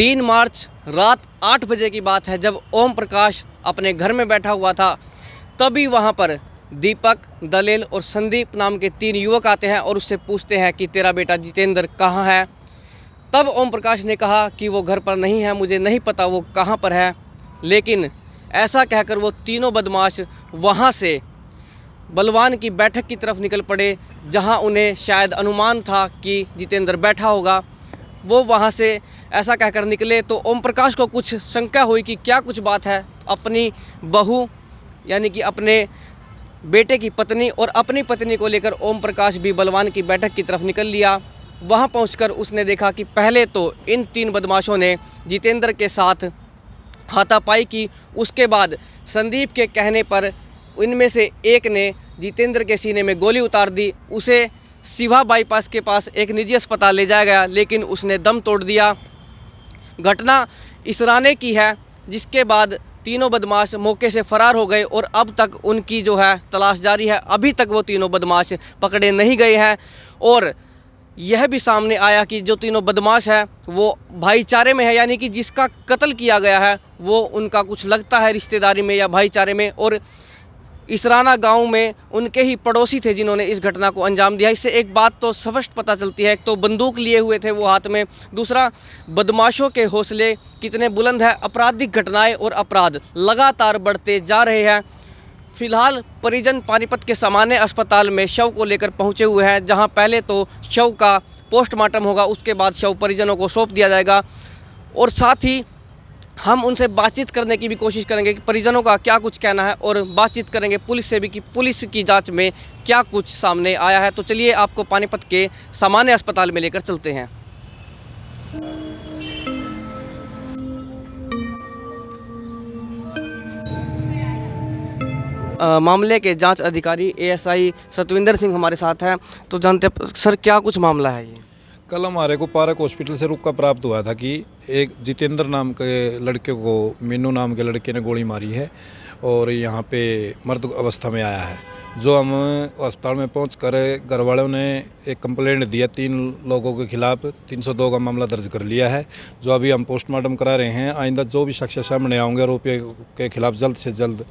3 मार्च रात 8 बजे की बात है, जब ओम प्रकाश अपने घर में बैठा हुआ था तभी वहाँ पर दीपक, दलेल और संदीप नाम के 3 युवक आते हैं और उससे पूछते हैं कि तेरा बेटा जितेंद्र कहाँ है। तब ओम प्रकाश ने कहा कि वो घर पर नहीं है, मुझे नहीं पता वो कहाँ पर है। लेकिन ऐसा कहकर वो तीनों बदमाश वहाँ से बलवान की बैठक की तरफ निकल पड़े, जहाँ उन्हें शायद अनुमान था कि जितेंद्र बैठा होगा। वो वहाँ से ऐसा कहकर निकले तो ओम प्रकाश को कुछ शंका हुई कि क्या कुछ बात है। अपनी बहू यानी कि अपने बेटे की पत्नी और अपनी पत्नी को लेकर ओम प्रकाश भी बलवान की बैठक की तरफ निकल लिया। वहाँ पहुंचकर उसने देखा कि पहले तो इन 3 बदमाशों ने जितेंद्र के साथ हाथापाई की। उसके बाद संदीप के कहने पर इनमें से एक ने जितेंद्र के सीने में गोली उतार दी। उसे सिवा बाईपास के पास एक निजी अस्पताल ले जाया गया, लेकिन उसने दम तोड़ दिया। घटना इसराने की है, जिसके बाद तीनों बदमाश मौके से फरार हो गए और अब तक उनकी जो है तलाश जारी है। अभी तक वो तीनों बदमाश पकड़े नहीं गए हैं और यह भी सामने आया कि जो तीनों बदमाश है वो भाईचारे में है, यानी कि जिसका कत्ल किया गया है वो उनका कुछ लगता है रिश्तेदारी में या भाईचारे में, और इसराना गांव में उनके ही पड़ोसी थे जिन्होंने इस घटना को अंजाम दिया। इससे एक बात तो स्पष्ट पता चलती है, एक तो बंदूक लिए हुए थे वो हाथ में, दूसरा बदमाशों के हौसले कितने बुलंद है। आपराधिक घटनाएं और अपराध लगातार बढ़ते जा रहे हैं। फिलहाल परिजन पानीपत के सामान्य अस्पताल में शव को लेकर पहुंचे हुए हैं, जहां पहले तो शव का पोस्टमार्टम होगा, उसके बाद शव परिजनों को सौंप दिया जाएगा। और साथ ही हम उनसे बातचीत करने की भी कोशिश करेंगे कि परिजनों का क्या कुछ कहना है, और बातचीत करेंगे पुलिस से भी कि पुलिस की जांच में क्या कुछ सामने आया है। तो चलिए आपको पानीपत के सामान्य अस्पताल में लेकर चलते हैं। मामले के जांच अधिकारी एएसआई सतविंदर सिंह हमारे साथ हैं। तो जानते हैं सर, क्या कुछ मामला है ये? कल हमारे को पारक हॉस्पिटल से रुक का प्राप्त हुआ था कि एक जितेंद्र नाम के लड़के को मीनू नाम के लड़के ने गोली मारी है और यहाँ पे मर्द अवस्था में आया है। जो हम अस्पताल में पहुंचकर घर वालों ने एक कंप्लेंट दिया 3 लोगों के खिलाफ 302 का मामला दर्ज कर लिया है, जो अभी हम पोस्टमार्टम करा रहे हैं। आइंदा जो भी शख्स सामने आएंगे आरोपी के खिलाफ जल्द से जल्द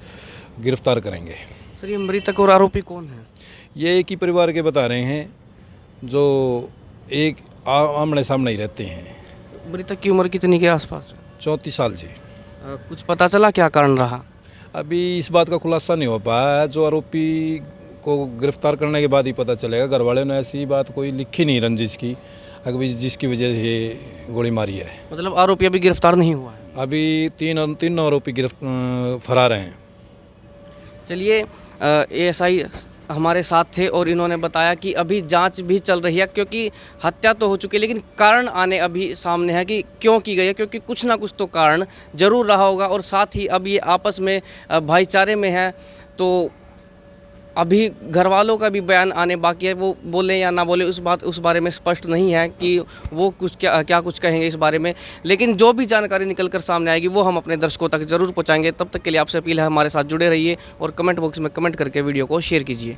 गिरफ्तार करेंगे। सर, ये मृतक और आरोपी कौन है? ये एक ही परिवार के बता रहे हैं, जो एक आमने सामने ही रहते हैं। मृतक की उम्र कितनी के आसपास? 34 साल जी। कुछ पता चला क्या कारण रहा? अभी इस बात का खुलासा नहीं हो पाया, जो आरोपी को गिरफ्तार करने के बाद ही पता चलेगा। घर वाले ने ऐसी बात कोई लिखी नहीं रंजिश की, अभी जिसकी वजह से ये गोली मारी है। मतलब आरोपी अभी गिरफ्तार नहीं हुआ है? अभी तीन आरोपी फरार हैं। चलिए, एएसआई हमारे साथ थे और इन्होंने बताया कि अभी जांच भी चल रही है, क्योंकि हत्या तो हो चुकी है लेकिन कारण आने अभी सामने है कि क्यों की गई है, क्योंकि कुछ ना कुछ तो कारण जरूर रहा होगा। और साथ ही अब ये आपस में भाईचारे में है, तो अभी घर वालों का भी बयान आने बाकी है। वो बोले या ना बोले उस बारे में स्पष्ट नहीं है कि वो कुछ क्या कुछ कहेंगे इस बारे में, लेकिन जो भी जानकारी निकल कर सामने आएगी वो हम अपने दर्शकों तक जरूर पहुंचाएंगे। तब तक के लिए आपसे अपील है, हमारे साथ जुड़े रहिए और कमेंट बॉक्स में कमेंट करके वीडियो को शेयर कीजिए।